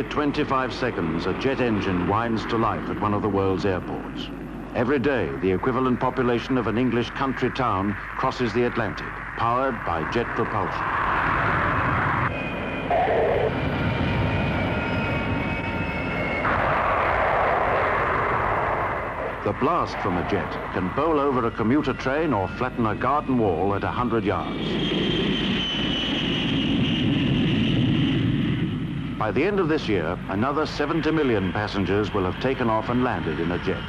25 seconds, a jet engine winds to life at one of the world's airports. Every day, the equivalent population of an English country town crosses the Atlantic, powered by jet propulsion. The blast from a jet can bowl over a commuter train or flatten a garden wall at 100 yards. By the end of this year, another 70 million passengers will have taken off and landed in a jet.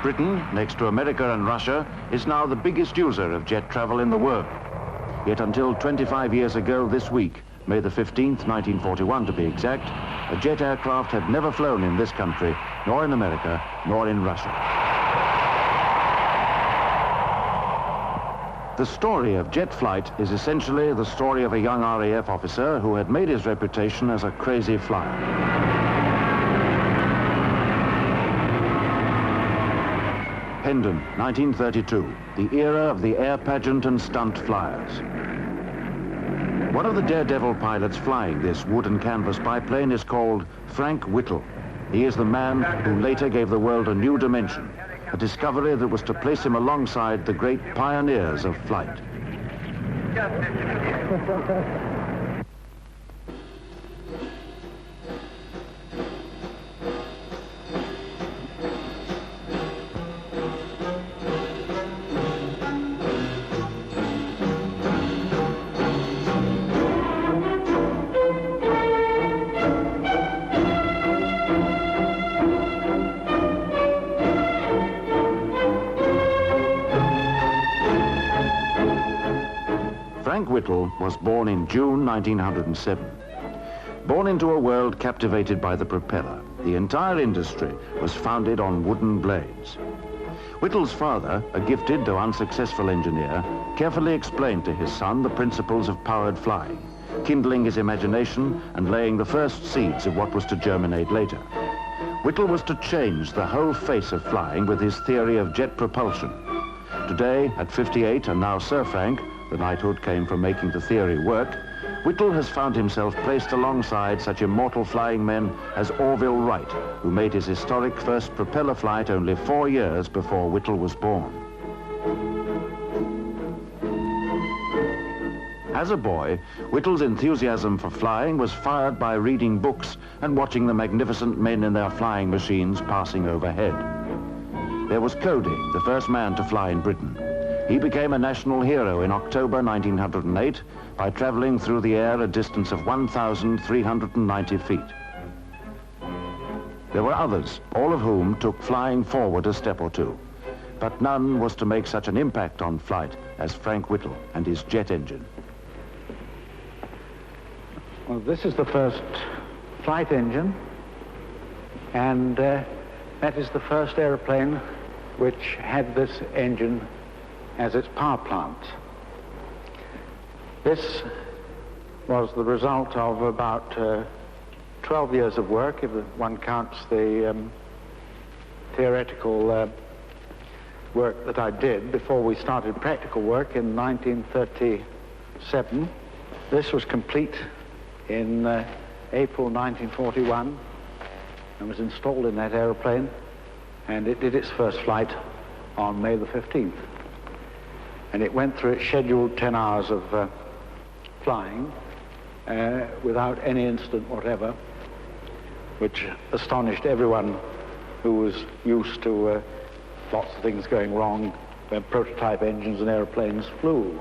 Britain, next to America and Russia, is now the biggest user of jet travel in the world. Yet until 25 years ago this week, May the 15th, 1941 to be exact, a jet aircraft had never flown in this country, nor in America, nor in Russia. The story of jet flight is essentially the story of a young RAF officer who had made his reputation as a crazy flyer. Hendon, 1932, the era of the air pageant and stunt flyers. One of the daredevil pilots flying this wood and canvas biplane is called Frank Whittle. He is the man who later gave the world a new dimension, a discovery that was to place him alongside the great pioneers of flight. Frank Whittle was born in June 1907. Born into a world captivated by the propeller, the entire industry was founded on wooden blades. Whittle's father, a gifted though unsuccessful engineer, carefully explained to his son the principles of powered flying, kindling his imagination and laying the first seeds of what was to germinate later. Whittle was to change the whole face of flying with his theory of jet propulsion. Today, at 58 and now Sir Frank, the knighthood came from making the theory work, Whittle has found himself placed alongside such immortal flying men as Orville Wright, who made his historic first propeller flight only 4 years before Whittle was born. As a boy, Whittle's enthusiasm for flying was fired by reading books and watching the magnificent men in their flying machines passing overhead. There was Cody, the first man to fly in Britain. He became a national hero in October 1908 by traveling through the air a distance of 1,390 feet. There were others, all of whom took flying forward a step or two, but none was to make such an impact on flight as Frank Whittle and his jet engine. Well, this is the first flight engine, and that is the first aeroplane which had this engine as its power plant. This was the result of about 12 years of work, if one counts the theoretical work that I did before we started practical work in 1937. This was complete in April 1941 and was installed in that aeroplane, and it did its first flight on May the 15th. And it went through its scheduled 10 hours of flying without any incident whatever, which astonished everyone who was used to lots of things going wrong when prototype engines and airplanes flew.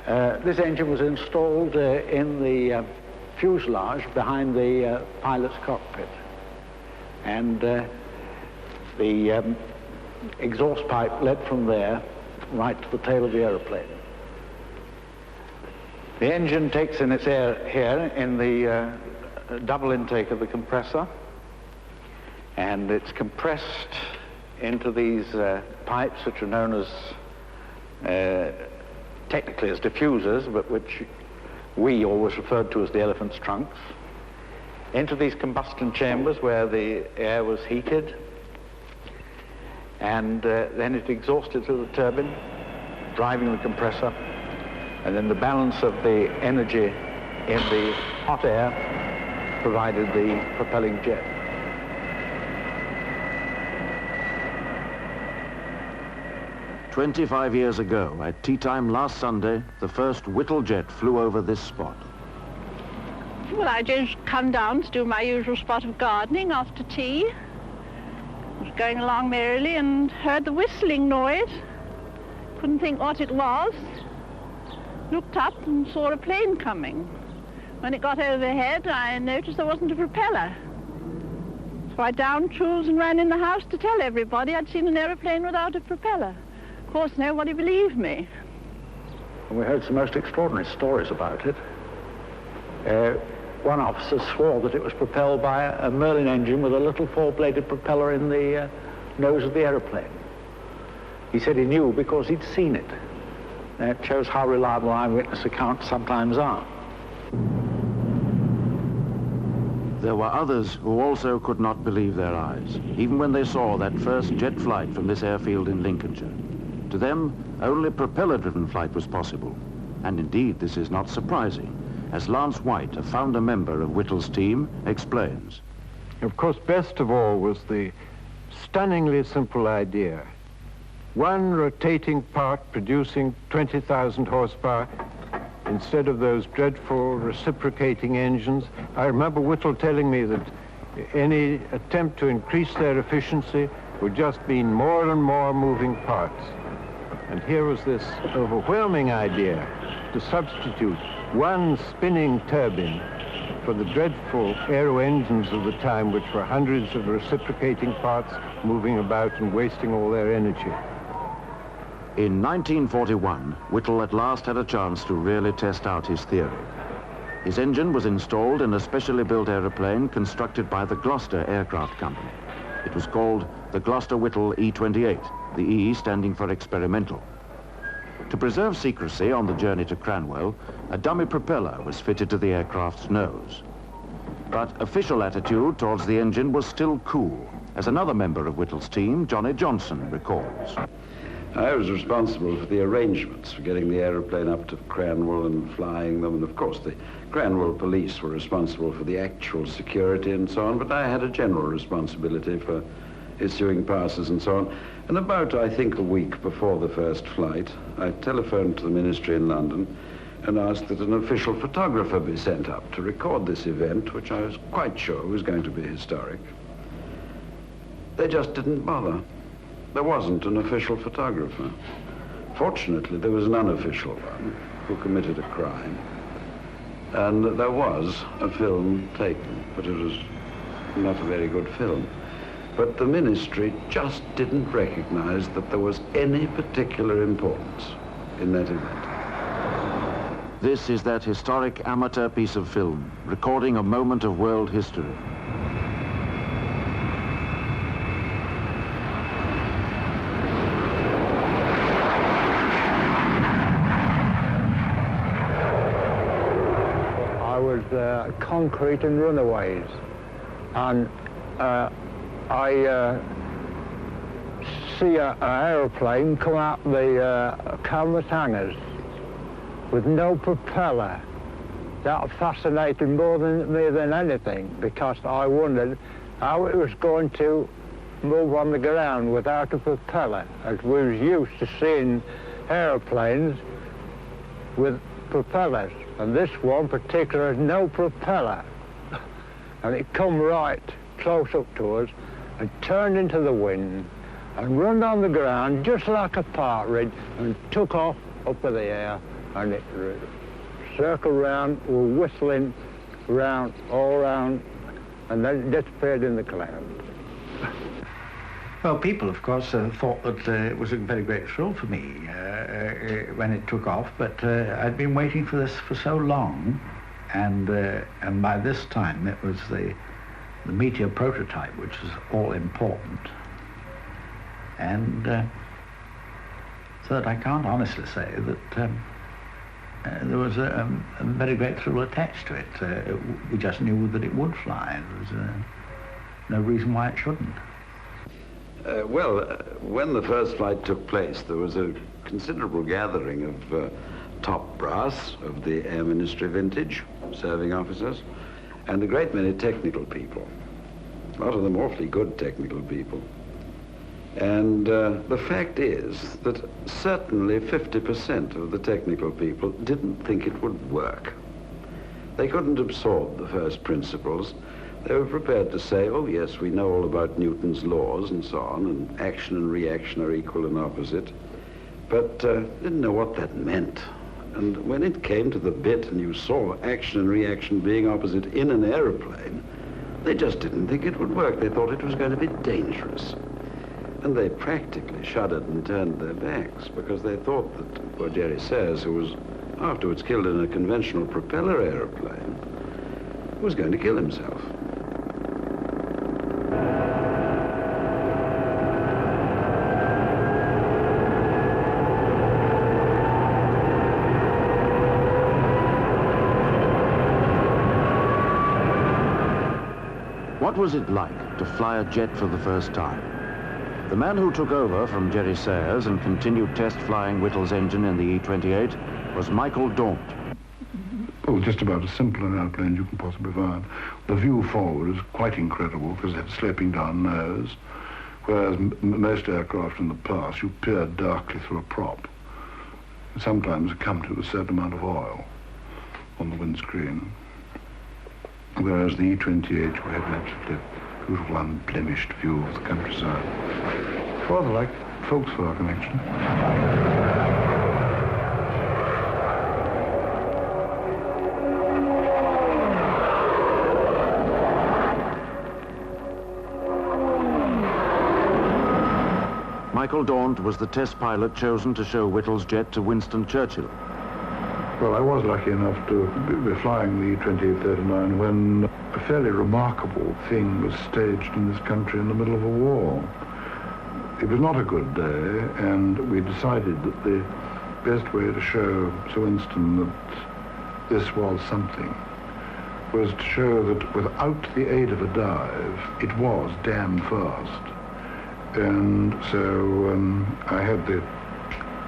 This engine was installed in the fuselage behind the pilot's cockpit, and the exhaust pipe led from there right to the tail of the aeroplane. The engine takes in its air here in the double intake of the compressor, and it's compressed into these pipes, which are known as technically as diffusers, but which we always referred to as the elephant's trunks, into these combustion chambers where the air was heated. and then it exhausted through the turbine, driving the compressor, and then the balance of the energy in the hot air provided the propelling jet. "25 years ago, at tea time last Sunday, the first Whittle jet flew over this spot. Well, I just come down to do my usual spot of gardening after tea. Was going along merrily and heard the whistling noise. Couldn't think what it was. Looked up and saw a plane coming. When it got overhead, I noticed there wasn't a propeller. So I downed tools and ran in the house to tell everybody I'd seen an aeroplane without a propeller. Of course, nobody believed me. And we heard some most extraordinary stories about it. One officer swore that it was propelled by a Merlin engine with a little four-bladed propeller in the nose of the aeroplane. He said he knew because he'd seen it. It shows how reliable eyewitness accounts sometimes are. There were others who also could not believe their eyes, even when they saw that first jet flight from this airfield in Lincolnshire. To them, only propeller-driven flight was possible. And indeed, this is not surprising, as Lance White, a founder member of Whittle's team, explains. Of course, best of all was the stunningly simple idea. One rotating part producing 20,000 horsepower instead of those dreadful reciprocating engines. I remember Whittle telling me that any attempt to increase their efficiency would just mean more and more moving parts. And here was this overwhelming idea to substitute one spinning turbine for the dreadful aero engines of the time, which were hundreds of reciprocating parts moving about and wasting all their energy. In 1941, Whittle at last had a chance to really test out his theory. His engine was installed in a specially built aeroplane constructed by the Gloucester Aircraft Company. It was called the Gloucester-Whittle E-28, the E standing for experimental. To preserve secrecy on the journey to Cranwell, a dummy propeller was fitted to the aircraft's nose. But official attitude towards the engine was still cool, as another member of Whittle's team, Johnny Johnson, recalls. I was responsible for the arrangements for getting the aeroplane up to Cranwell and flying them, and of course the Cranwell police were responsible for the actual security and so on, but I had a general responsibility for issuing passes and so on. And about, I think, a week before the first flight, I telephoned to the ministry in London and asked that an official photographer be sent up to record this event, which I was quite sure was going to be historic. They just didn't bother. There wasn't an official photographer. Fortunately, there was an unofficial one who committed a crime. And there was a film taken, but it was not a very good film. But the ministry just didn't recognize that there was any particular importance in that event. This is that historic amateur piece of film, recording a moment of world history. I was concrete and runaways, and I see an aeroplane come out the canvas hangars with no propeller. That fascinated more than me than anything, because I wondered how it was going to move on the ground without a propeller, as we was used to seeing aeroplanes with propellers, and this one particular had no propeller. And it come right close up to us and turned into the wind and run on the ground just like a partridge and took off up in the air, and it circled round, were whistling round, all around, and then it disappeared in the clouds. Well, people, of course, thought that it was a very great thrill for me when it took off, but I'd been waiting for this for so long, and by this time it was the Meteor prototype, which was all important. And so that I can't honestly say that there was a very great thrill attached to it. We just knew that it would fly. There was no reason why it shouldn't. When the first flight took place, there was a considerable gathering of top brass of the Air Ministry vintage, serving officers, and a great many technical people. A lot of them awfully good technical people. And the fact is that certainly 50% of the technical people didn't think it would work. They couldn't absorb the first principles. They were prepared to say, oh yes, we know all about Newton's laws and so on, and action and reaction are equal and opposite, but didn't know what that meant. And when it came to the bit and you saw action and reaction being opposite in an aeroplane, they just didn't think it would work. They thought it was going to be dangerous. And they practically shuddered and turned their backs because they thought that poor Jerry Sayers, who was afterwards killed in a conventional propeller aeroplane, was going to kill himself. What was it like to fly a jet for the first time? The man who took over from Jerry Sayers and continued test flying Whittle's engine in the E-28 was Michael Daunt. Oh, just about as simple an airplane you can possibly find. The view forward is quite incredible because it had a sloping down nose, whereas most aircraft in the past, you peered darkly through a prop. Sometimes it come to a certain amount of oil on the windscreen, whereas the E-28, you had an absolutely beautiful, unblemished view of the countryside. Rather like Volkswagen, actually. Michael Daunt was the test pilot chosen to show Whittle's jet to Winston Churchill. Well, I was lucky enough to be flying the E-2839 when a fairly remarkable thing was staged in this country in the middle of a war. It was not a good day, and we decided that the best way to show Sir Winston that this was something was to show that without the aid of a dive, it was damn fast. And so I had the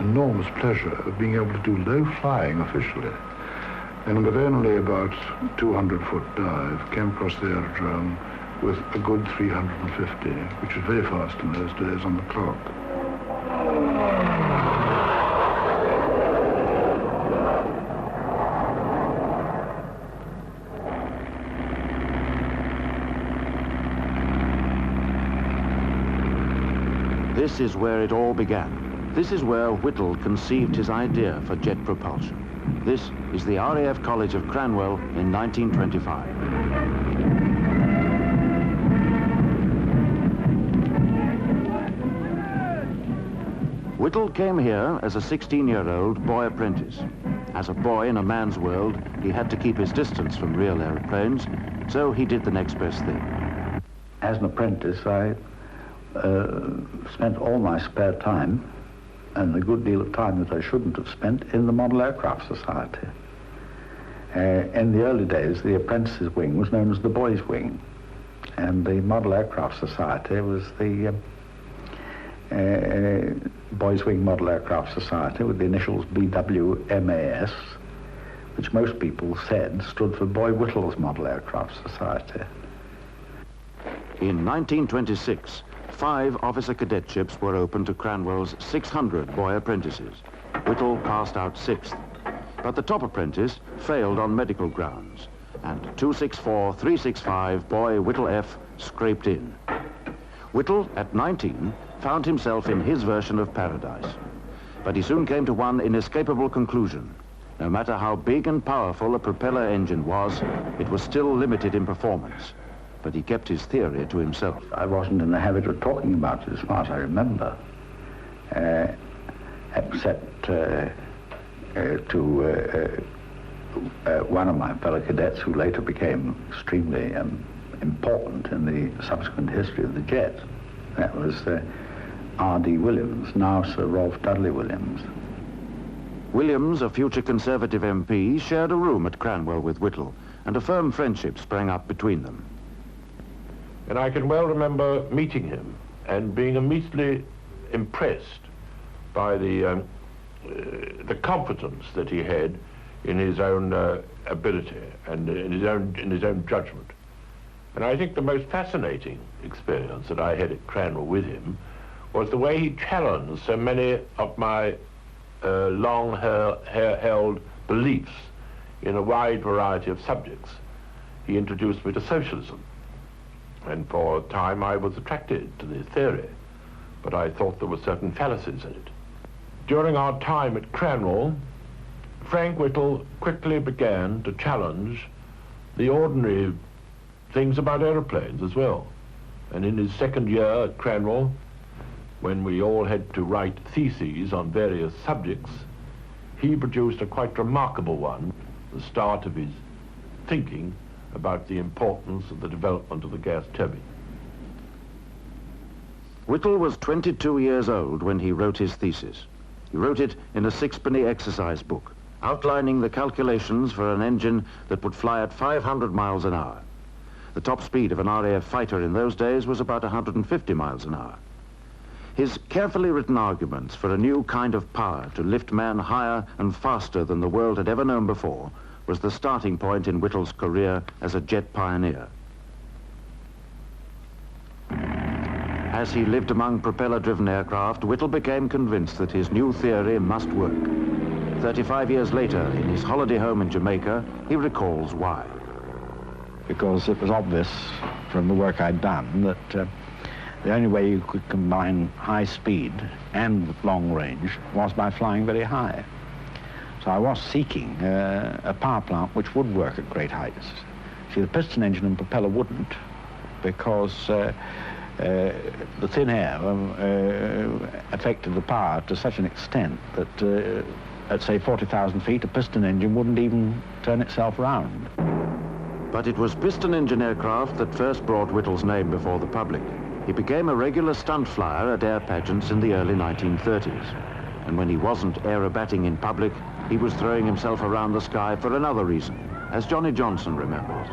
enormous pleasure of being able to do low flying officially, and with only about 200-foot dive came across the aerodrome with a good 350, which was very fast in those days on the clock. This is where it all began. This is where Whittle conceived his idea for jet propulsion. This is the RAF College of Cranwell in 1925. Whittle came here as a 16-year-old boy apprentice. As a boy in a man's world, he had to keep his distance from real aeroplanes, so he did the next best thing. As an apprentice, I spent all my spare time and a good deal of time that I shouldn't have spent in the Model Aircraft Society. In the early days, the apprentices' wing was known as the boys' wing, and the Model Aircraft Society was the boys' wing Model Aircraft Society with the initials BWMAS, which most people said stood for Boy Whittle's Model Aircraft Society. In 1926, 5 officer cadetships were opened to Cranwell's 600 boy apprentices. Whittle passed out 6th, but the top apprentice failed on medical grounds, and 264-365 boy Whittle F scraped in. Whittle, at 19, found himself in his version of paradise, but he soon came to one inescapable conclusion. No matter how big and powerful a propeller engine was, it was still limited in performance. But he kept his theory to himself. I wasn't in the habit of talking about it as far as I remember, except to one of my fellow cadets who later became extremely important in the subsequent history of the jet. That was R.D. Williams, now Sir Rolf Dudley Williams. Williams, a future Conservative MP, shared a room at Cranwell with Whittle, and a firm friendship sprang up between them. And I can well remember meeting him and being immediately impressed by the confidence that he had in his own ability and in his own judgment. And I think the most fascinating experience that I had at Cranwell with him was the way he challenged so many of my long-held beliefs in a wide variety of subjects. He introduced me to socialism, and for a time I was attracted to the theory, but I thought there were certain fallacies in it. During our time at Cranwell, Frank Whittle quickly began to challenge the ordinary things about aeroplanes as well. And in his second year at Cranwell, when we all had to write theses on various subjects, he produced a quite remarkable one, the start of his thinking about the importance of the development of the gas turbine. Whittle was 22 years old when he wrote his thesis. He wrote it in a sixpenny exercise book, outlining the calculations for an engine that would fly at 500 miles an hour. The top speed of an RAF fighter in those days was about 150 miles an hour. His carefully written arguments for a new kind of power to lift man higher and faster than the world had ever known before was the starting point in Whittle's career as a jet pioneer. As he lived among propeller-driven aircraft, Whittle became convinced that his new theory must work. 35 years later, in his holiday home in Jamaica, he recalls why. Because it was obvious from the work I'd done that the only way you could combine high speed and long range was by flying very high. So I was seeking a power plant which would work at great heights. See, the piston engine and propeller wouldn't, because the thin air affected the power to such an extent that at, say, 40,000 feet, a piston engine wouldn't even turn itself round. But it was piston engine aircraft that first brought Whittle's name before the public. He became a regular stunt flyer at air pageants in the early 1930s. And when he wasn't aerobating in public, he was throwing himself around the sky for another reason, as Johnny Johnson remembers.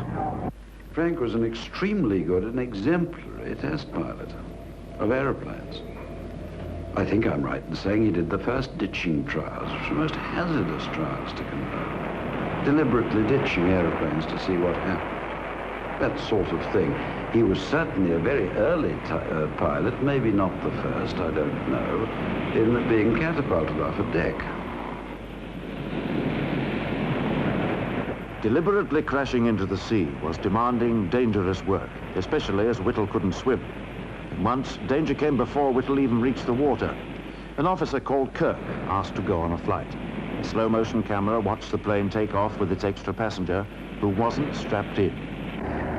Frank was an extremely good and exemplary test pilot of aeroplanes. I think I'm right in saying he did the first ditching trials, which were most hazardous trials to conduct. Deliberately ditching aeroplanes to see what happened. That sort of thing. He was certainly a very early pilot, maybe not the first, I don't know, in being catapulted off a deck. Deliberately crashing into the sea was demanding, dangerous work, especially as Whittle couldn't swim. And once, danger came before Whittle even reached the water. An officer called Kirk asked to go on a flight. A slow-motion camera watched the plane take off with its extra passenger, who wasn't strapped in.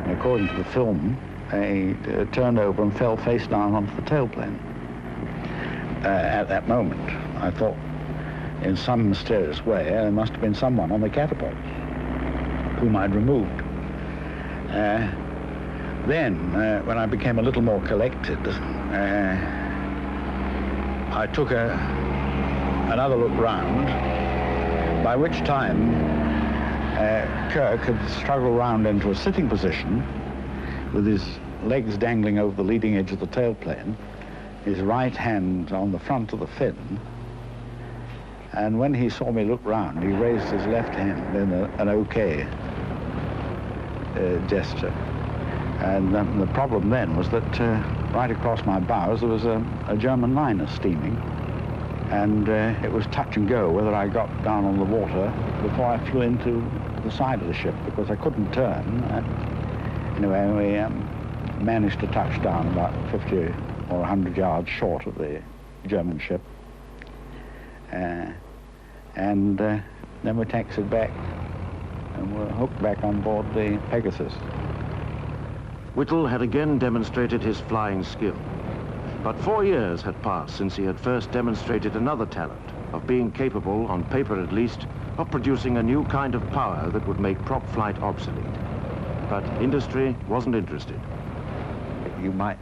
According to the film, he turned over and fell face down onto the tailplane. At that moment, I thought, in some mysterious way, there must have been someone on the catapult whom I'd removed. Then, when I became a little more collected, I took another look round, by which time Kirk had struggled round into a sitting position with his legs dangling over the leading edge of the tailplane, his right hand on the front of the fin, and when he saw me look round, he raised his left hand in an OK gesture. And the problem then was that right across my bows there was a German liner steaming, and it was touch and go whether I got down on the water before I flew into the side of the ship, because I couldn't turn. Anyway, we managed to touch down about 50 or 100 yards short of the German ship. And then we taxied back and were hooked back on board the Pegasus. Whittle had again demonstrated his flying skill. But 4 years had passed since he had first demonstrated another talent of being capable, on paper at least, of producing a new kind of power that would make prop flight obsolete. But industry wasn't interested. You might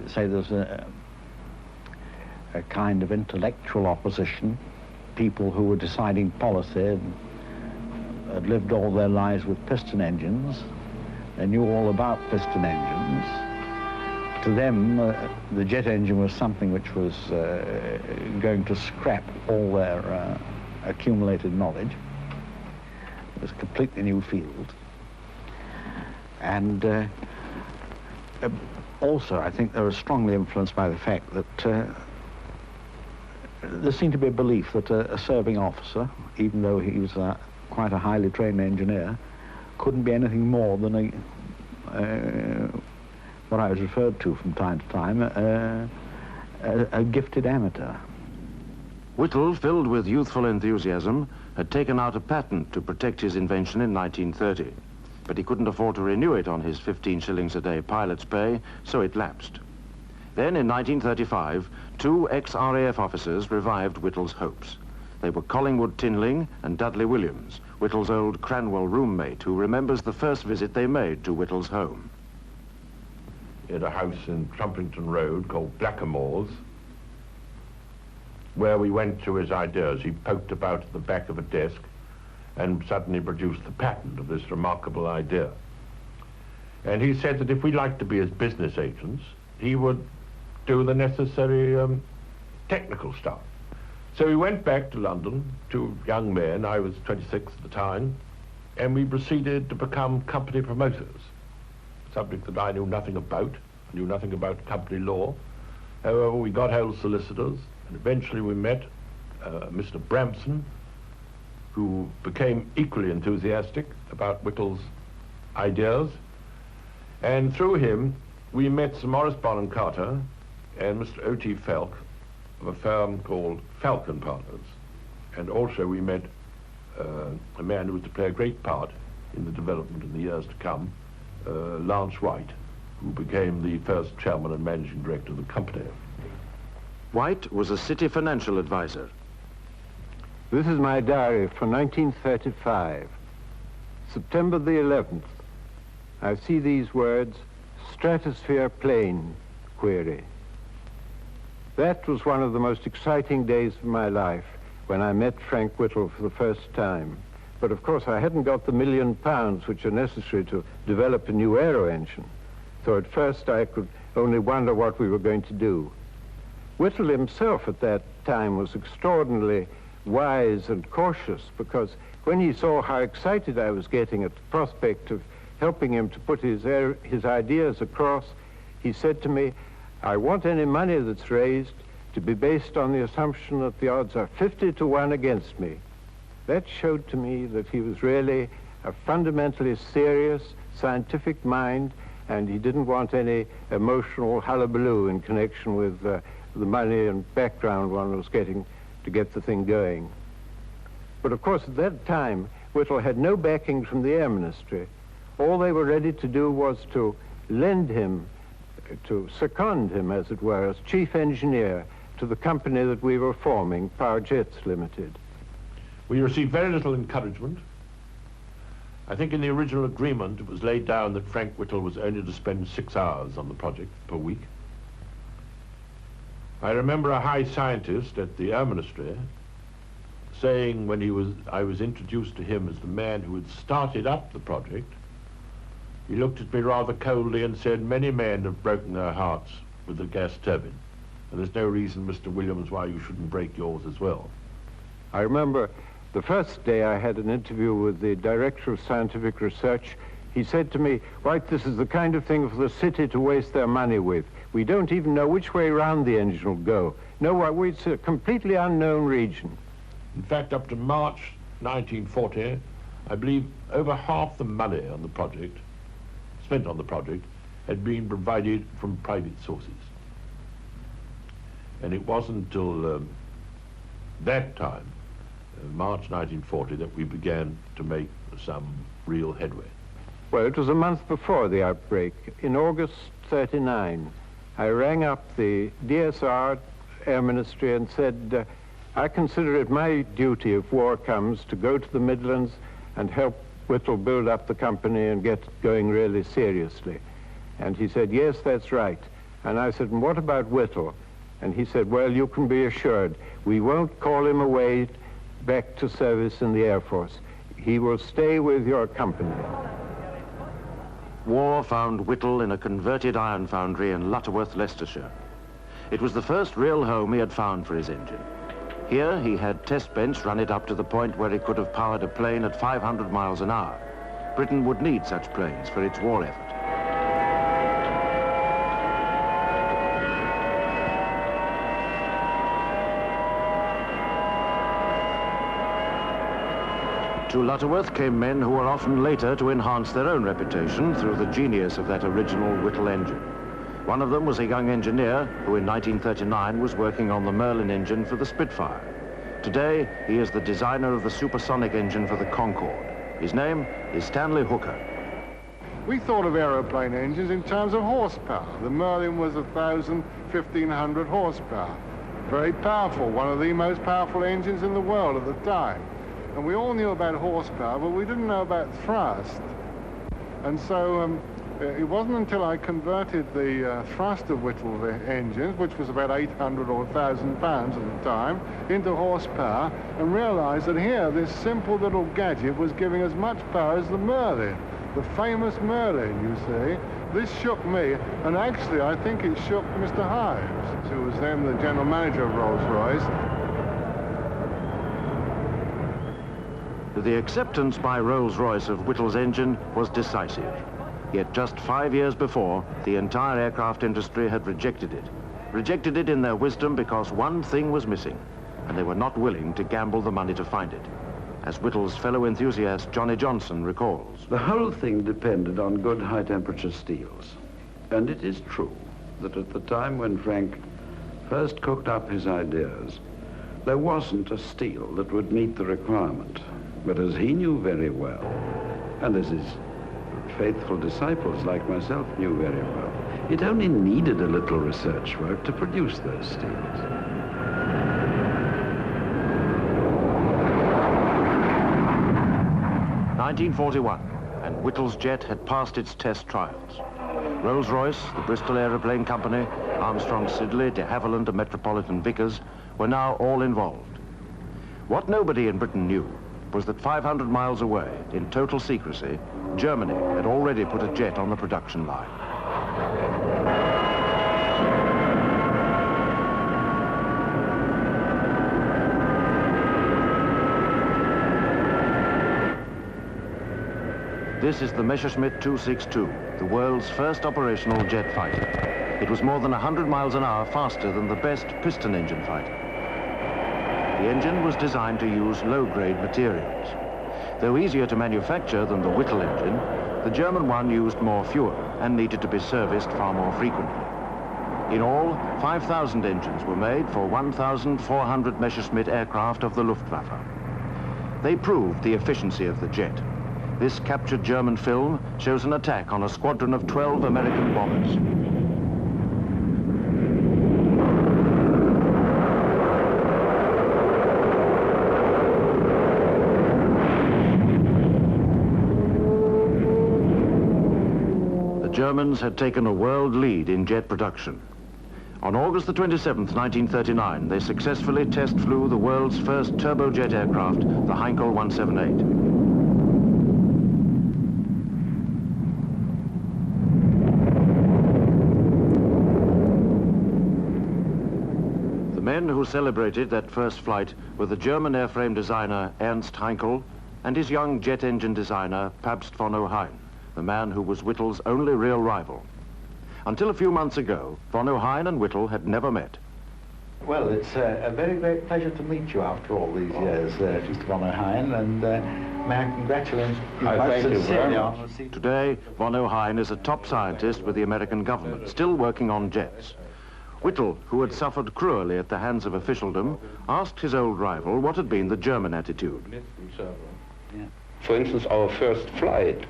say there's a kind of intellectual opposition. People who were deciding policy had lived all their lives with piston engines. They knew all about piston engines. To them, the jet engine was something which was going to scrap all their accumulated knowledge. It was a completely new field. And also, I think they were strongly influenced by the fact that there seemed to be a belief that a serving officer, even though he was quite a highly trained engineer, couldn't be anything more than what I was referred to from time to time, a gifted amateur. Whittle, filled with youthful enthusiasm, had taken out a patent to protect his invention in 1930, but he couldn't afford to renew it on his 15 shillings a day pilot's pay, so it lapsed. Then, in 1935, 2 ex-RAF officers revived Whittle's hopes. They were Collingwood Tinling and Dudley Williams, Whittle's old Cranwell roommate, who remembers the first visit they made to Whittle's home. He had a house in Trumpington Road called Blackamoor's, where we went to his ideas. He poked about at the back of a desk and suddenly produced the patent of this remarkable idea. And he said that if we liked to be his business agents, he would do the necessary technical stuff. So we went back to London, 2 young men, I was 26 at the time, and we proceeded to become company promoters, a subject that I knew nothing about. I knew nothing about company law. However, we got hold of solicitors, and eventually we met Mr. Bramson, who became equally enthusiastic about Whittle's ideas. And through him, we met Sir Maurice Bonham Carter and Mr. O.T. Falk of a firm called Falcon Partners. And also we met a man who was to play a great part in the development in the years to come, Lance White, who became the first chairman and managing director of the company. White was a city financial advisor. This is my diary for 1935. September the 11th. I see these words, stratosphere plane, query. That was one of the most exciting days of my life when I met Frank Whittle for the first time. But of course I hadn't got the £1 million which are necessary to develop a new aero engine. So at first I could only wonder what we were going to do. Whittle himself at that time was extraordinarily wise and cautious, because when he saw how excited I was getting at the prospect of helping him to put his ideas across, he said to me, I want any money that's raised to be based on the assumption that the odds are 50 to 1 against me. That showed to me that he was really a fundamentally serious, scientific mind, and he didn't want any emotional hullabaloo in connection with the money and background one was getting to get the thing going. But of course, at that time, Whittle had no backing from the Air Ministry. All they were ready to do was to lend him, to second him, as it were, as chief engineer to the company that we were forming, Power Jets Limited. We received very little encouragement. I think in the original agreement it was laid down that Frank Whittle was only to spend 6 hours on the project per week. I remember a high scientist at the Air Ministry saying when I was introduced to him as the man who had started up the project, he looked at me rather coldly and said, many men have broken their hearts with the gas turbine, and there's no reason, Mr. Williams, why you shouldn't break yours as well. I remember the first day I had an interview with the Director of Scientific Research. He said to me, White, this is the kind of thing for the city to waste their money with. We don't even know which way round the engine will go. No, it's a completely unknown region. In fact, up to March 1940, I believe over half the money on the project, spent on the project, had been provided from private sources. And it wasn't until that time, March 1940, that we began to make some real headway. Well, it was a month before the outbreak. In August 39, I rang up the DSR Air Ministry and said, I consider it my duty if war comes to go to the Midlands and help Whittle build up the company and get going really seriously. And he said, yes, that's right. And I said, and what about Whittle? And he said, well, you can be assured, we won't call him away back to service in the Air Force. He will stay with your company. War found Whittle in a converted iron foundry in Lutterworth, Leicestershire. It was the first real home he had found for his engine. Here he had test bench run it up to the point where it could have powered a plane at 500 miles an hour. Britain would need such planes for its war effort. To Lutterworth came men who were often later to enhance their own reputation through the genius of that original Whittle engine. One of them was a young engineer who in 1939 was working on the Merlin engine for the Spitfire. Today, he is the designer of the supersonic engine for the Concorde. His name is Stanley Hooker. We thought of aeroplane engines in terms of horsepower. The Merlin was 1,000, 1,500 horsepower. Very powerful, one of the most powerful engines in the world at the time. And we all knew about horsepower, but we didn't know about thrust. And so it wasn't until I converted the thrust of Whittle engines, which was about 800 or 1,000 pounds at the time, into horsepower, and realized that here, this simple little gadget was giving as much power as the Merlin, the famous Merlin, you see. This shook me, and actually I think it shook Mr. Hives, who was then the general manager of Rolls-Royce. The acceptance by Rolls-Royce of Whittle's engine was decisive. Yet just 5 years before, the entire aircraft industry had rejected it. Rejected it in their wisdom because one thing was missing, and they were not willing to gamble the money to find it. As Whittle's fellow enthusiast Johnny Johnson recalls. The whole thing depended on good high-temperature steels. And it is true that at the time when Frank first cooked up his ideas, there wasn't a steel that would meet the requirement. But as he knew very well, and as his faithful disciples like myself knew very well, it only needed a little research work to produce those steels. (1941), and Whittle's jet had passed its test trials. Rolls-Royce, the Bristol Aeroplane Company, Armstrong Siddeley, de Havilland and Metropolitan Vickers were now all involved. What nobody in Britain knew was that 500 miles away, in total secrecy, Germany had already put a jet on the production line. This is the Messerschmitt 262, the world's first operational jet fighter. It was more than 100 miles an hour faster than the best piston engine fighter. The engine was designed to use low-grade materials. Though easier to manufacture than the Whittle engine, the German one used more fuel and needed to be serviced far more frequently. In all, 5,000 engines were made for 1,400 Messerschmitt aircraft of the Luftwaffe. They proved the efficiency of the jet. This captured German film shows an attack on a squadron of 12 American bombers. Germans had taken a world lead in jet production. On August the 27th, 1939, they successfully test flew the world's first turbojet aircraft, the Heinkel 178. The men who celebrated that first flight were the German airframe designer Ernst Heinkel and his young jet engine designer Pabst von Ohain, the man who was Whittle's only real rival. Until a few months ago, von Ohain and Whittle had never met. Well, it's a very great pleasure to meet you after all these years, Mr. von Ohain, and may I congratulate you most sincerely on receiving... Today, von Ohain is a top scientist with the American government, still working on jets. Whittle, who had suffered cruelly at the hands of officialdom, asked his old rival what had been the German attitude. For instance, our first flight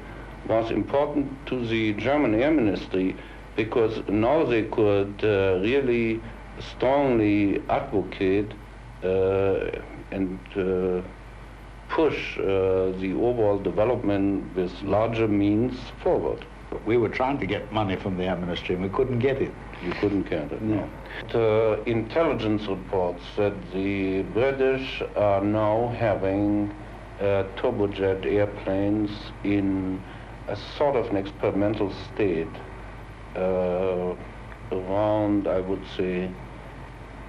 was important to the German Air Ministry because now they could really strongly advocate and push the overall development with larger means forward. We were trying to get money from the Air Ministry and we couldn't get it. You couldn't get it, no. The intelligence reports that the British are now having turbojet airplanes in a sort of an experimental state around, I would say,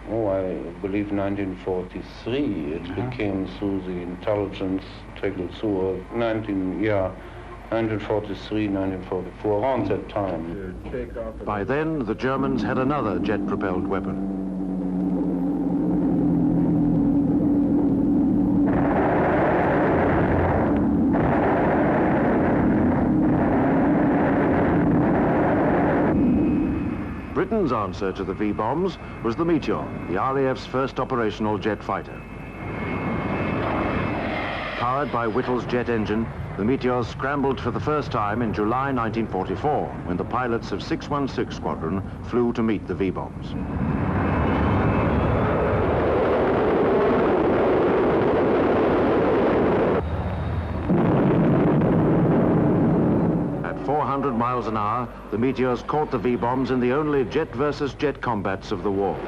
I believe 1943. It became through the intelligence trickled through 1943, 1944, around that time. By then, the Germans had another jet-propelled weapon. Britain's answer to the V-bombs was the Meteor, the RAF's first operational jet fighter. Powered by Whittle's jet engine, the Meteor scrambled for the first time in July 1944, when the pilots of 616 Squadron flew to meet the V-bombs. At 400 miles an hour, the Meteors caught the V-bombs in the only jet versus jet combats of the war.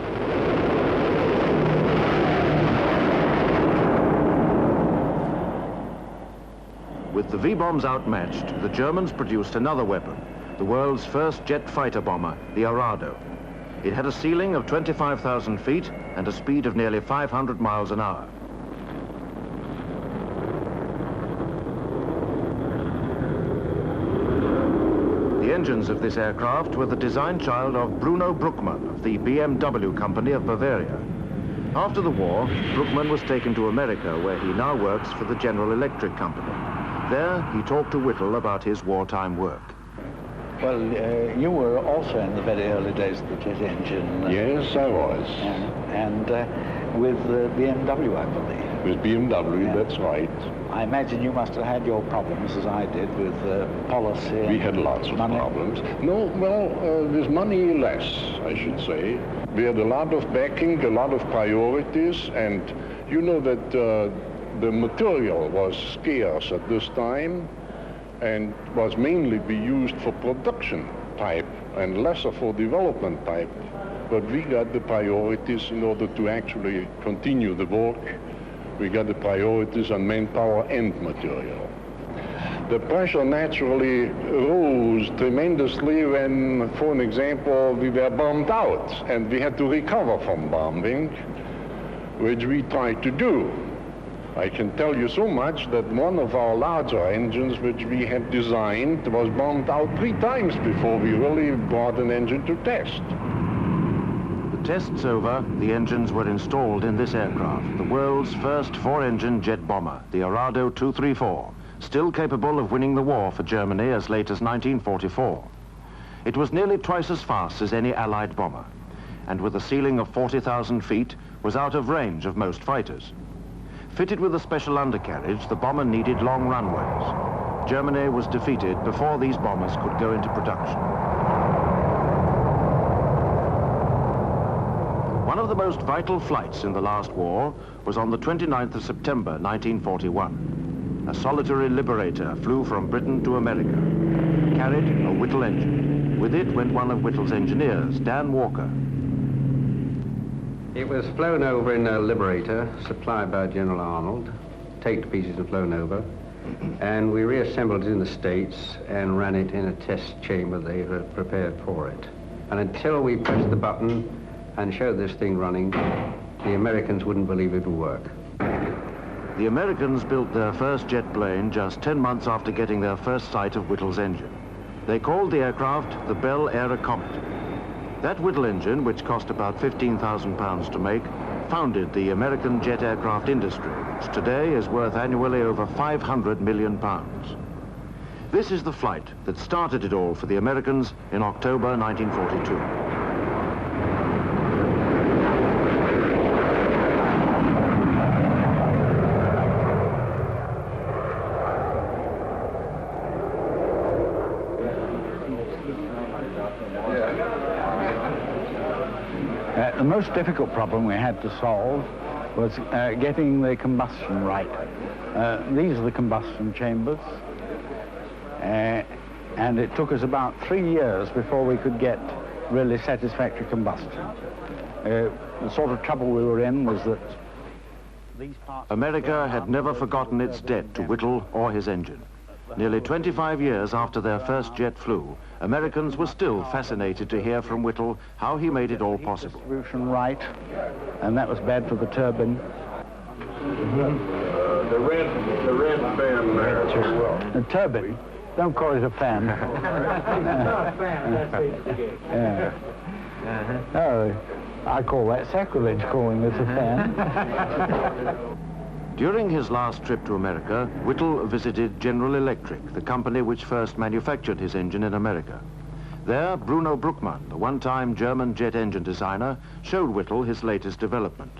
With the V-bombs outmatched, the Germans produced another weapon, the world's first jet fighter bomber, the Arado. It had a ceiling of 25,000 feet and a speed of nearly 500 miles an hour. The engines of this aircraft were the design child of Bruno Bruckmann of the BMW company of Bavaria. After the war, Bruckmann was taken to America, where he now works for the General Electric company. There, he talked to Whittle about his wartime work. Well, you were also in the very early days of the jet engine. Yes, I was. And with BMW, I believe. With BMW, that's right. I imagine you must have had your problems, as I did, with policy. We had lots of problems. No, well, with money less, I should say. We had a lot of backing, a lot of priorities, and you know that the material was scarce at this time and was mainly be used for production type and lesser for development type. But we got the priorities in order to actually continue the work. We got the priorities on manpower and material. The pressure naturally rose tremendously when, for an example, we were bombed out and we had to recover from bombing, which we tried to do. I can tell you so much that one of our larger engines, which we had designed, was bombed out 3 times before we really brought an engine to test. The tests over, the engines were installed in this aircraft, the world's first 4-engine jet bomber, the Arado 234, still capable of winning the war for Germany as late as 1944. It was nearly twice as fast as any Allied bomber, and with a ceiling of 40,000 feet, was out of range of most fighters. Fitted with a special undercarriage, the bomber needed long runways. Germany was defeated before these bombers could go into production. One of the most vital flights in the last war was on the 29th of September, 1941. A solitary Liberator flew from Britain to America, carried a Whittle engine. With it went one of Whittle's engineers, Dan Walker. It was flown over in a Liberator supplied by General Arnold, taken to pieces and flown over, and we reassembled it in the States and ran it in a test chamber they had prepared for it. And until we pressed the button and showed this thing running, the Americans wouldn't believe it would work. The Americans built their first jet plane just 10 months after getting their first sight of Whittle's engine. They called the aircraft the Bell Air Comet. That Whittle engine, which cost about £15,000 to make, founded the American jet aircraft industry, which today is worth annually over £500 million. This is the flight that started it all for the Americans in October 1942. The most difficult problem we had to solve was getting the combustion right. These are the combustion chambers, and it took us about 3 years before we could get really satisfactory combustion. The sort of trouble we were in was that these parts... America had never forgotten its debt to Whittle or his engine. Nearly 25 years after their first jet flew, Americans were still fascinated to hear from Whittle how he made it all possible. Distribution right, and that was bad for the turbine. The red fan there as well. The turbine? Don't call it a fan. Yeah. Oh, I call that sacrilege, calling this a fan. During his last trip to America, Whittle visited General Electric, the company which first manufactured his engine in America. There, Bruno Bruckmann, the one-time German jet engine designer, showed Whittle his latest development.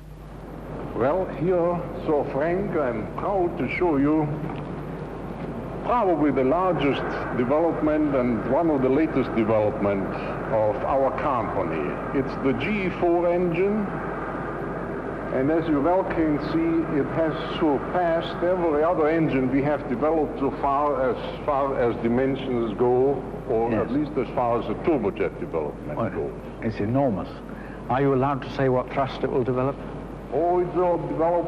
Well, here, Sir Frank, I'm proud to show you probably the largest development and one of the latest development of our company. It's the GE4 engine. And as you well can see, it has surpassed every other engine we have developed so far as dimensions go, or yes, at least as far as the turbojet development goes. It's enormous. Are you allowed to say what thrust it will develop? Oh, it will develop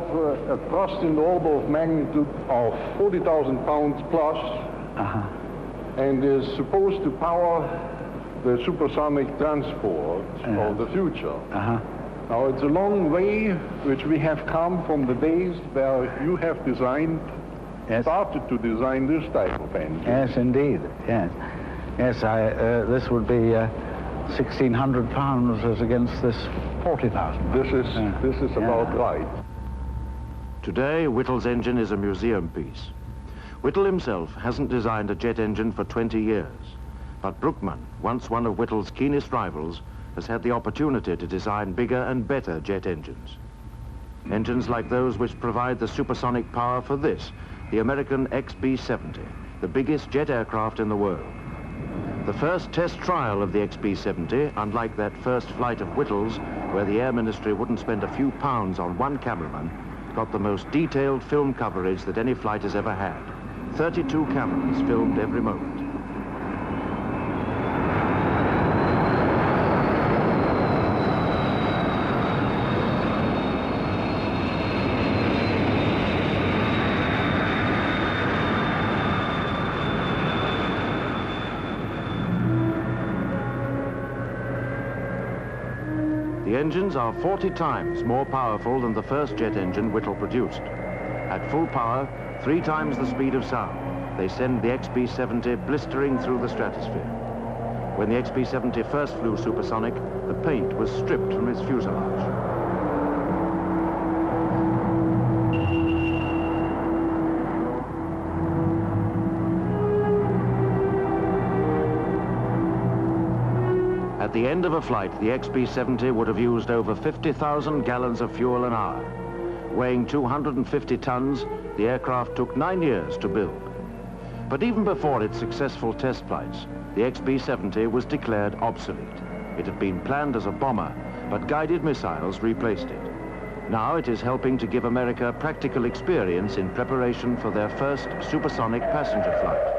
a thrust in the order of magnitude of 40,000 pounds plus, and is supposed to power the supersonic transport of the future. Now, it's a long way which we have come from the days where you have designed, started to design this type of engine. Yes, indeed, yes. Yes, this would be 1,600 pounds as against this 40,000. This is about right. Today, Whittle's engine is a museum piece. Whittle himself hasn't designed a jet engine for 20 years, but Bruckmann, once one of Whittle's keenest rivals, has had the opportunity to design bigger and better jet engines. Engines like those which provide the supersonic power for this, the American XB-70, the biggest jet aircraft in the world. The first test trial of the XB-70, unlike that first flight of Whittle's, where the Air Ministry wouldn't spend a few pounds on one cameraman, got the most detailed film coverage that any flight has ever had. 32 cameras filmed every moment. The engines are 40 times more powerful than the first jet engine Whittle produced. At full power, 3 times the speed of sound, they send the XB-70 blistering through the stratosphere. When the XB-70 first flew supersonic, the paint was stripped from its fuselage. At the end of a flight, the XB-70 would have used over 50,000 gallons of fuel an hour. Weighing 250 tons, the aircraft took 9 years to build. But even before its successful test flights, the XB-70 was declared obsolete. It had been planned as a bomber, but guided missiles replaced it. Now it is helping to give America practical experience in preparation for their first supersonic passenger flight.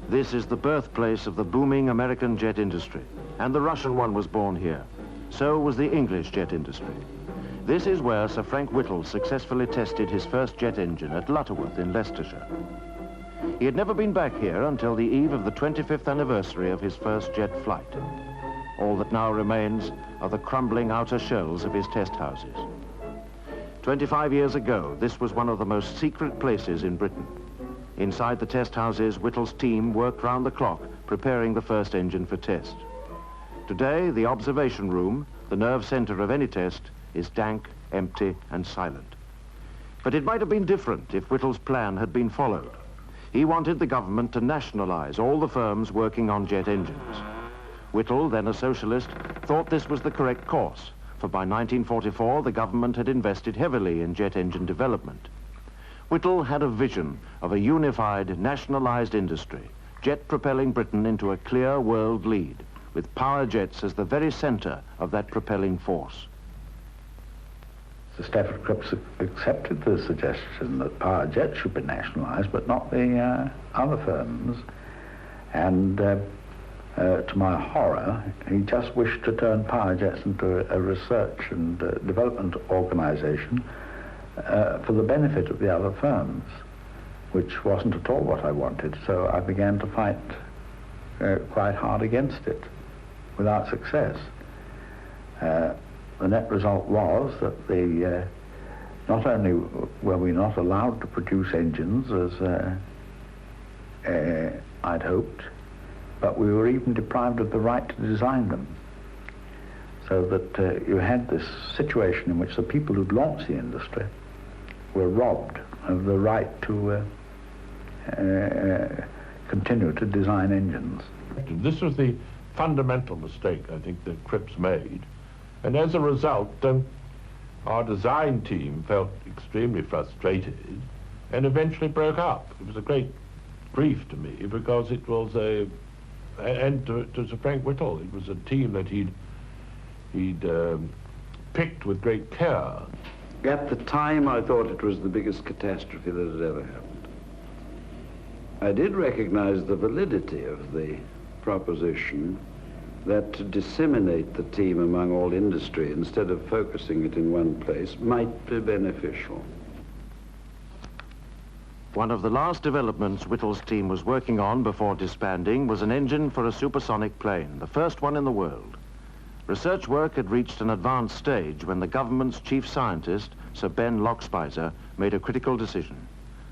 This is the birthplace of the booming American jet industry, and the Russian one was born here. So was the English jet industry. This is where Sir Frank Whittle successfully tested his first jet engine at Lutterworth in Leicestershire. He had never been back here until the eve of the 25th anniversary of his first jet flight. All that now remains are the crumbling outer shells of his test houses. 25 years ago, this was one of the most secret places in Britain. Inside the test houses, Whittle's team worked round the clock, preparing the first engine for test. Today, the observation room, the nerve center of any test, is dank, empty, and silent. But it might have been different if Whittle's plan had been followed. He wanted the government to nationalize all the firms working on jet engines. Whittle, then a socialist, thought this was the correct course, for by 1944, the government had invested heavily in jet engine development. Whittle had a vision of a unified, nationalized industry, jet propelling Britain into a clear world lead, with power jets as the very center of that propelling force. The Stafford Cripps accepted the suggestion that power jets should be nationalized, but not the other firms. And to my horror, he just wished to turn power jets into a research and development organization for the benefit of the other firms, which wasn't at all what I wanted. So I began to fight quite hard against it, without success. The net result was that not only were we not allowed to produce engines as I'd hoped, but we were even deprived of the right to design them. So that you had this situation in which the people who'd launched the industry were robbed of the right to continue to design engines. This was the fundamental mistake, I think, that Cripps made. And as a result, our design team felt extremely frustrated and eventually broke up. It was a great grief to me because it was and to Sir Frank Whittle, it was a team that he'd picked with great care. At the time, I thought it was the biggest catastrophe that had ever happened. I did recognize the validity of the proposition that to disseminate the team among all industry instead of focusing it in one place might be beneficial. One of the last developments Whittle's team was working on before disbanding was an engine for a supersonic plane, the first one in the world. Research work had reached an advanced stage when the government's chief scientist, Sir Ben Lockspizer, made a critical decision.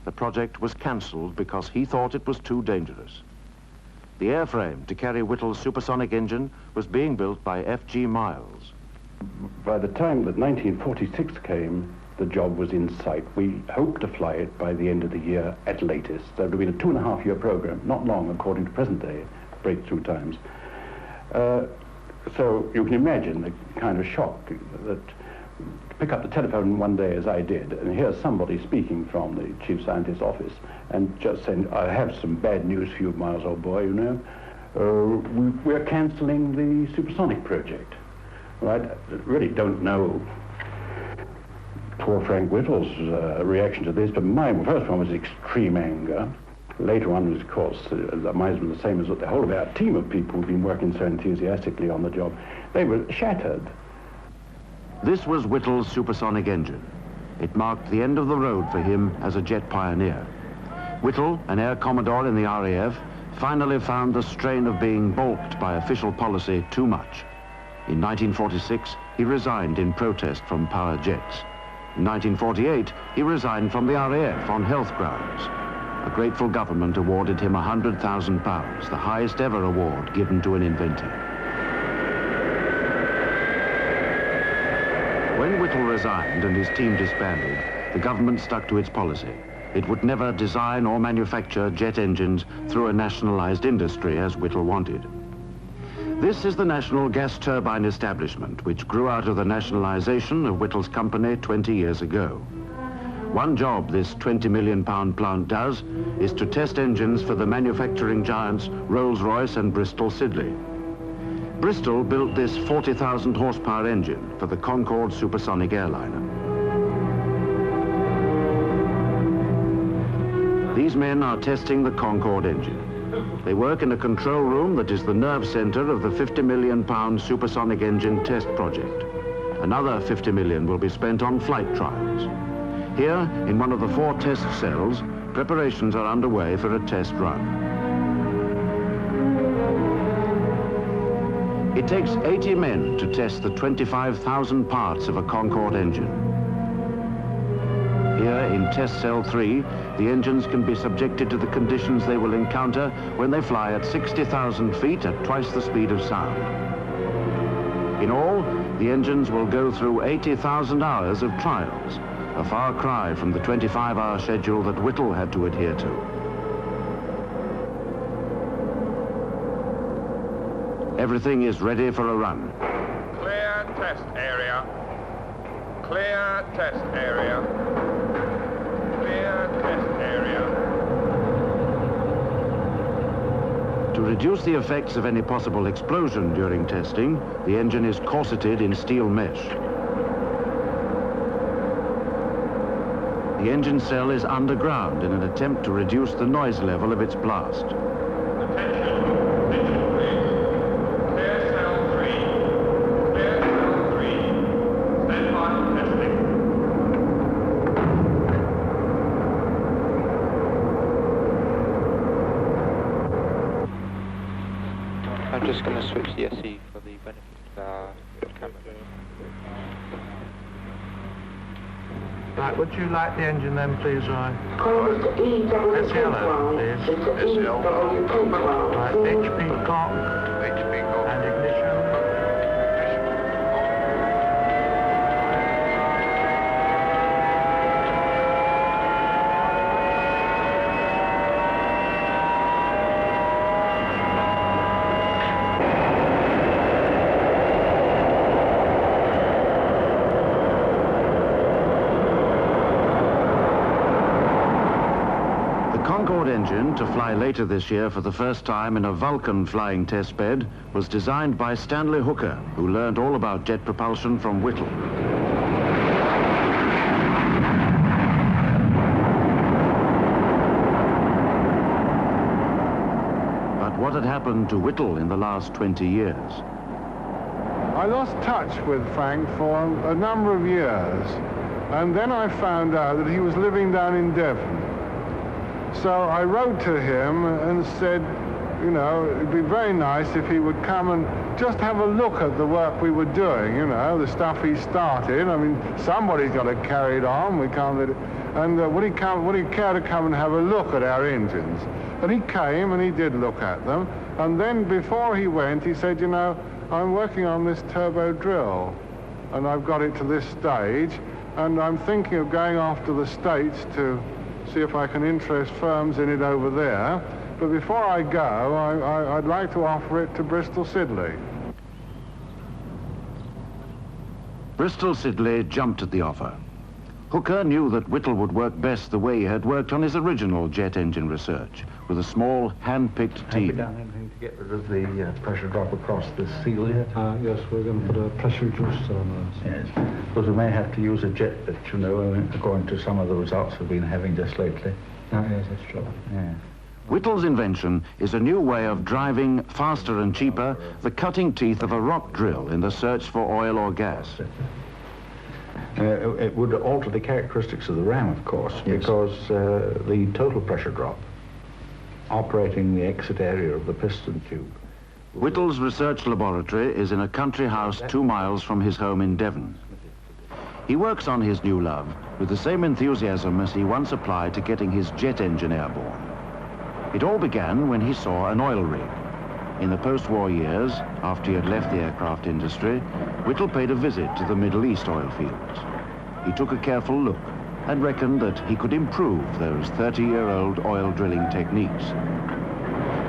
The project was cancelled because he thought it was too dangerous. The airframe to carry Whittle's supersonic engine was being built by F.G. Miles. By the time that 1946 came, the job was in sight. We hoped to fly it by the end of the year at latest. There would have been a 2.5-year program, not long according to present-day breakthrough times. So you can imagine the kind of shock that to pick up the telephone one day as I did and hear somebody speaking from the chief scientist's office and just saying, I have some bad news for you, Miles, old boy, you know. We're cancelling the supersonic project. Well, I really don't know poor Frank Whittle's reaction to this, but my first one was extreme anger. Later on was, of course, mine was the same as the whole of our team of people who've been working so enthusiastically on the job. They were shattered. This was Whittle's supersonic engine. It marked the end of the road for him as a jet pioneer. Whittle, an air commodore in the RAF, finally found the strain of being balked by official policy too much. In 1946, he resigned in protest from power jets. In 1948, he resigned from the RAF on health grounds. A grateful government awarded him £100,000, the highest ever award given to an inventor. When Whittle resigned and his team disbanded, the government stuck to its policy. It would never design or manufacture jet engines through a nationalized industry as Whittle wanted. This is the National Gas Turbine Establishment, which grew out of the nationalization of Whittle's company 20 years ago. One job this £20 million plant does is to test engines for the manufacturing giants Rolls-Royce and Bristol Siddeley. Bristol built this 40,000 horsepower engine for the Concorde supersonic airliner. These men are testing the Concorde engine. They work in a control room that is the nerve center of the £50 million supersonic engine test project. Another $50 million will be spent on flight trials. Here, in one of the 4 test cells, preparations are underway for a test run. It takes 80 men to test the 25,000 parts of a Concorde engine. Here, in test cell 3, the engines can be subjected to the conditions they will encounter when they fly at 60,000 feet at twice the speed of sound. In all, the engines will go through 80,000 hours of trials, a far cry from the 25-hour schedule that Whittle had to adhere to. Everything is ready for a run. Clear test area. Clear test area. Clear test area. To reduce the effects of any possible explosion during testing, the engine is corseted in steel mesh. The engine cell is underground in an attempt to reduce the noise level of its blast. I'm just going to switch the SE for the benefit of our camera. Right, would you like the engine then, please, Roy? That's yellow, please. Right, HP cock. And ignition. Engine, to fly later this year for the first time in a Vulcan flying test bed, was designed by Stanley Hooker, who learned all about jet propulsion from Whittle. But what had happened to Whittle in the last 20 years? I lost touch with Frank for a number of years, and then I found out that he was living down in Devon. So I wrote to him and said, you know, it'd be very nice if he would come and just have a look at the work we were doing, you know, the stuff he started. I mean, somebody's got to carry it on. We can't let it. And would he care to come and have a look at our engines? And he came and he did look at them. And then before he went, he said, you know, I'm working on this turbo drill, and I've got it to this stage, and I'm thinking of going off to the States to see if I can interest firms in it over there. But before I go, I'd like to offer it to Bristol Siddeley. Bristol Siddeley jumped at the offer. Hooker knew that Whittle would work best the way he had worked on his original jet engine research, with a small, hand-picked team. Have you done anything to get rid of the pressure drop across the seal yet? Yes, we're going to put a pressure reducer on those. Yes, because we may have to use a jet bit, you know, according to some of the results we've been having just lately. Yes, that's true. Yeah. Whittle's invention is a new way of driving, faster and cheaper, the cutting teeth of a rock drill in the search for oil or gas. It would alter the characteristics of the ram, of course, yes, because the total pressure drop operating the exit area of the piston tube. Whittle's research laboratory is in a country house 2 miles from his home in Devon. He works on his new love with the same enthusiasm as he once applied to getting his jet engine airborne. It all began when he saw an oil rig. In the post-war years, after he had left the aircraft industry, Whittle paid a visit to the Middle East oil fields. He took a careful look and reckoned that he could improve those 30-year-old oil drilling techniques.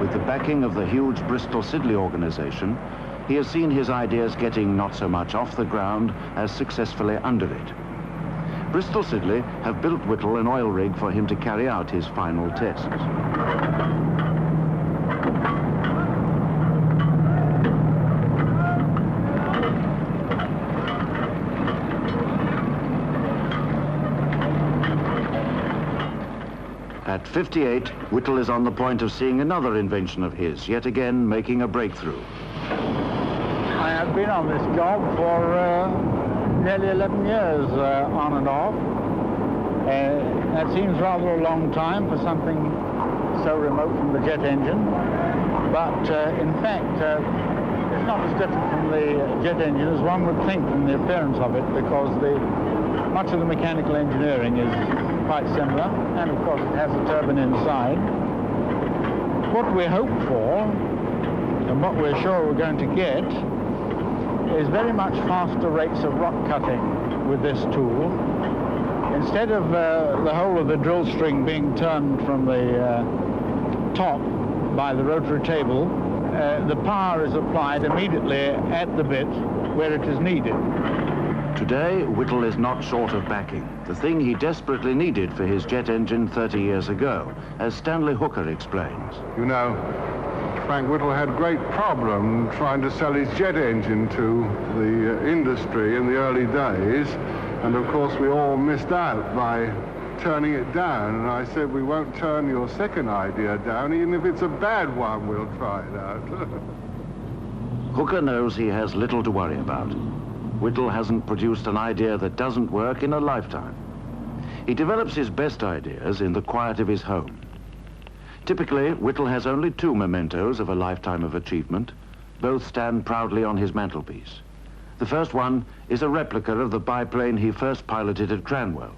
With the backing of the huge Bristol Siddeley organization, he has seen his ideas getting not so much off the ground as successfully under it. Bristol Siddeley have built Whittle an oil rig for him to carry out his final tests. At 58, Whittle is on the point of seeing another invention of his, yet again making a breakthrough. I have been on this job for nearly 11 years, on and off. That seems rather a long time for something so remote from the jet engine, but in fact, it's not as different from the jet engine as one would think from the appearance of it, because much of the mechanical engineering is quite similar, and of course it has a turbine inside. What we hope for, and what we're sure we're going to get, is very much faster rates of rock cutting with this tool. Instead of the whole of the drill string being turned from the top by the rotary table, the power is applied immediately at the bit where it is needed. Today, Whittle is not short of backing, the thing he desperately needed for his jet engine 30 years ago, as Stanley Hooker explains. You know, Frank Whittle had great problem trying to sell his jet engine to the industry in the early days, and of course we all missed out by turning it down, and I said, we won't turn your second idea down, even if it's a bad one, we'll try it out. Hooker knows he has little to worry about. Whittle hasn't produced an idea that doesn't work in a lifetime. He develops his best ideas in the quiet of his home. Typically, Whittle has only 2 mementos of a lifetime of achievement. Both stand proudly on his mantelpiece. The first one is a replica of the biplane he first piloted at Cranwell.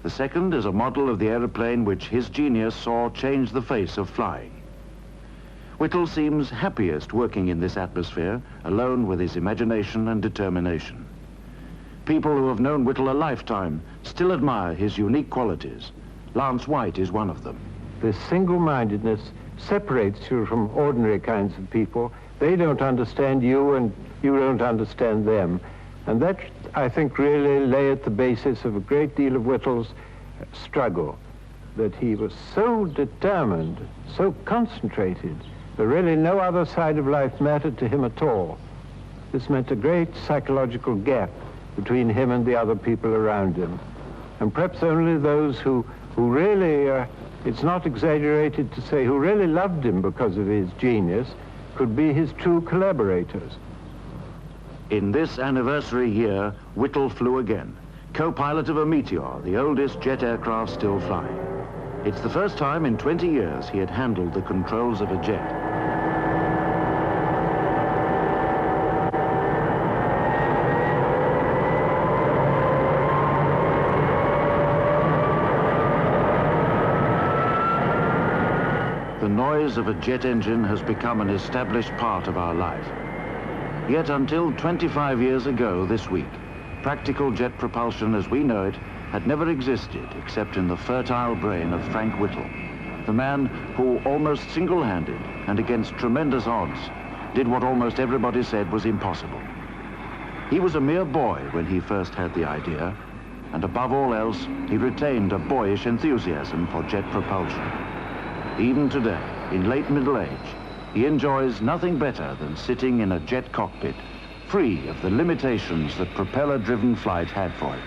The second is a model of the aeroplane which his genius saw change the face of flying. Whittle seems happiest working in this atmosphere, alone with his imagination and determination. People who have known Whittle a lifetime still admire his unique qualities. Lance White is one of them. This single-mindedness separates you from ordinary kinds of people. They don't understand you, and you don't understand them. And that, I think, really lay at the basis of a great deal of Whittle's struggle, that he was so determined, so concentrated, that really no other side of life mattered to him at all. This meant a great psychological gap between him and the other people around him. And perhaps only those who really, it's not exaggerated to say, who really loved him because of his genius, could be his true collaborators. In this anniversary year, Whittle flew again, co-pilot of a Meteor, the oldest jet aircraft still flying. It's the first time in 20 years he had handled the controls of a jet. The noise of a jet engine has become an established part of our life. Yet until 25 years ago this week, practical jet propulsion as we know it had never existed except in the fertile brain of Frank Whittle, the man who almost single-handed and against tremendous odds did what almost everybody said was impossible. He was a mere boy when he first had the idea, and above all else, he retained a boyish enthusiasm for jet propulsion. Even today, in late middle age, he enjoys nothing better than sitting in a jet cockpit, free of the limitations that propeller-driven flight had for him.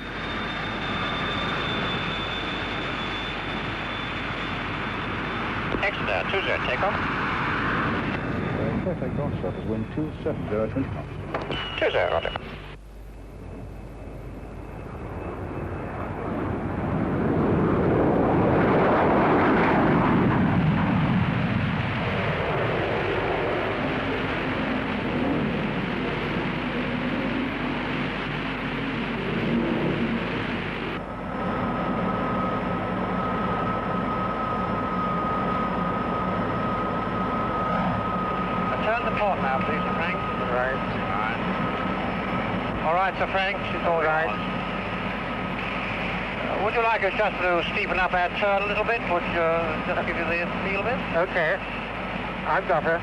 Exeter, 20, take off. Take off, sir, wind 270, 20 knots. 20, roger. Now, please, Sir Frank. Right. All right, Sir Frank, it's all right. Would you like us just to steepen up our turn a little bit? Would you just give you the feel of it? Okay. I've got her.